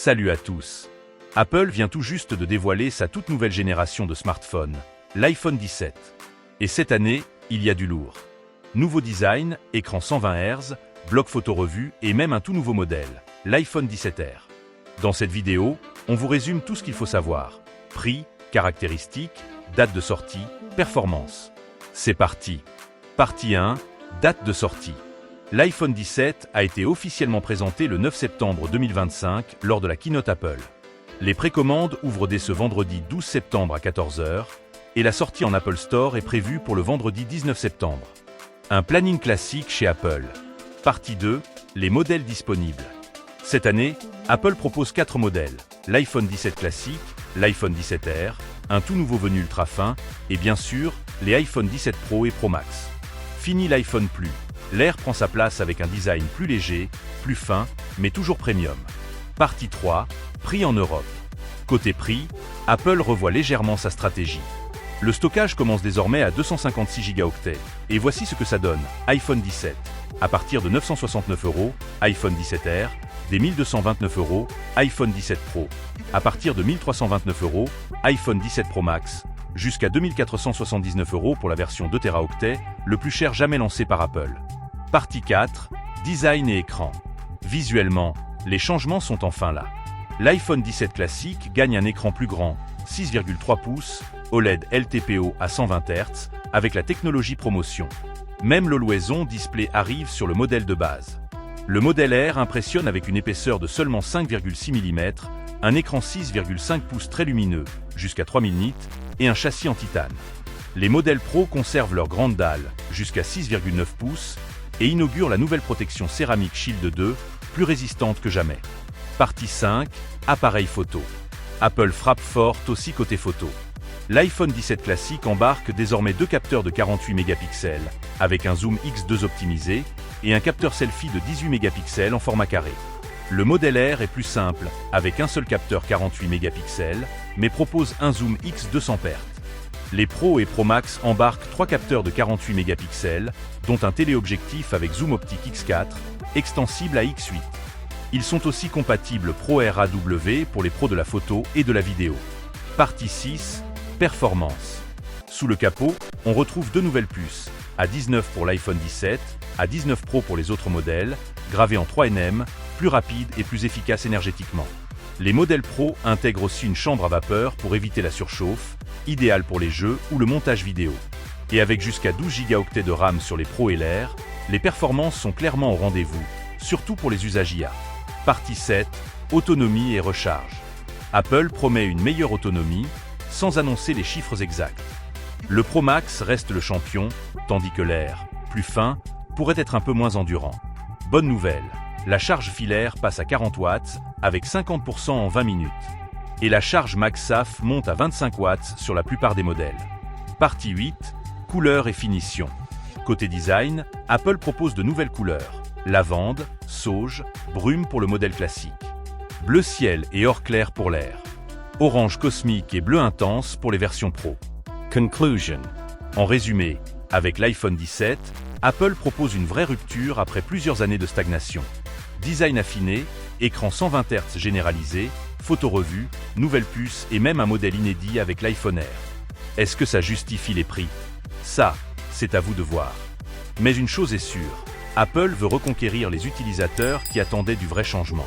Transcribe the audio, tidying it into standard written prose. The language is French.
Salut à tous. Apple vient tout juste de dévoiler sa toute nouvelle génération de smartphones, l'iPhone 17. Et cette année, il y a du lourd. Nouveau design, écran 120 Hz, bloc photo revue et même un tout nouveau modèle, l'iPhone 17R. Dans cette vidéo, on vous résume tout ce qu'il faut savoir. Prix, caractéristiques, date de sortie, performance. C'est parti. Partie 1, date de sortie. L'iPhone 17 a été officiellement présenté le 9 septembre 2025 lors de la keynote Apple. Les précommandes ouvrent dès ce vendredi 12 septembre à 14 h et la sortie en Apple Store est prévue pour le vendredi 19 septembre. Un planning classique chez Apple. Partie 2, les modèles disponibles. Cette année, Apple propose 4 modèles, l'iPhone 17 classique, l'iPhone 17R, un tout nouveau venu ultra fin et bien sûr, les iPhone 17 Pro et Pro Max. Fini l'iPhone Plus. L'Air prend sa place avec un design plus léger, plus fin, mais toujours premium. Partie 3, prix en Europe. Côté prix, Apple revoit légèrement sa stratégie. Le stockage commence désormais à 256 Go, et voici ce que ça donne. iPhone 17, à partir de 969 €, iPhone 17R, des 1229 €, iPhone 17 Pro, à partir de 1329 €, iPhone 17 Pro Max, jusqu'à 2479 € pour la version 2 Teraoctets, le plus cher jamais lancé par Apple. Partie 4, design et écran. Visuellement, les changements sont enfin là. L'iPhone 17 classique gagne un écran plus grand, 6,3 pouces, OLED LTPO à 120 Hz, avec la technologie ProMotion. Même l'Always On Display arrive sur le modèle de base. Le modèle R impressionne avec une épaisseur de seulement 5,6 mm, un écran 6,5 pouces très lumineux, jusqu'à 3000 nits, et un châssis en titane. Les modèles Pro conservent leur grande dalle, jusqu'à 6,9 pouces, et inaugurent la nouvelle protection céramique Shield 2, plus résistante que jamais. Partie 5, appareil photo. Apple frappe fort aussi côté photo. L'iPhone 17 classique embarque désormais 2 capteurs de 48 mégapixels, avec un zoom X2 optimisé, et un capteur selfie de 18 mégapixels en format carré. Le modèle R est plus simple, avec un seul capteur 48 mégapixels, mais propose un zoom X 200 pertes. Les Pro et Pro Max embarquent 3 capteurs de 48 mégapixels, dont un téléobjectif avec zoom optique X4, extensible à X8. Ils sont aussi compatibles Pro RAW pour les pros de la photo et de la vidéo. Partie 6, performance. Sous le capot, on retrouve 2 nouvelles puces, A19 pour l'iPhone 17, A19 Pro pour les autres modèles, gravées en 3nm, plus rapides et plus efficaces énergétiquement. Les modèles Pro intègrent aussi une chambre à vapeur pour éviter la surchauffe, idéale pour les jeux ou le montage vidéo. Et avec jusqu'à 12 Go de RAM sur les Pro et l'Air, les performances sont clairement au rendez-vous, surtout pour les usages IA. Partie 7, autonomie et recharge. Apple promet une meilleure autonomie, sans annoncer les chiffres exacts. Le Pro Max reste le champion, tandis que l'Air, plus fin, pourrait être un peu moins endurant. Bonne nouvelle, la charge filaire passe à 40 watts, avec 50% en 20 minutes. Et la charge MagSafe monte à 25 watts sur la plupart des modèles. Partie 8, couleurs et finition. Côté design, Apple propose de nouvelles couleurs. Lavande, sauge, brume pour le modèle classique. Bleu ciel et or clair pour l'Air. Orange cosmique et bleu intense pour les versions Pro. Conclusion. En résumé, avec l'iPhone 17, Apple propose une vraie rupture après plusieurs années de stagnation. Design affiné, écran 120 Hz généralisé, photo revue, nouvelle puce et même un modèle inédit avec l'iPhone Air. Est-ce que ça justifie les prix? Ça, c'est à vous de voir. Mais une chose est sûre, Apple veut reconquérir les utilisateurs qui attendaient du vrai changement.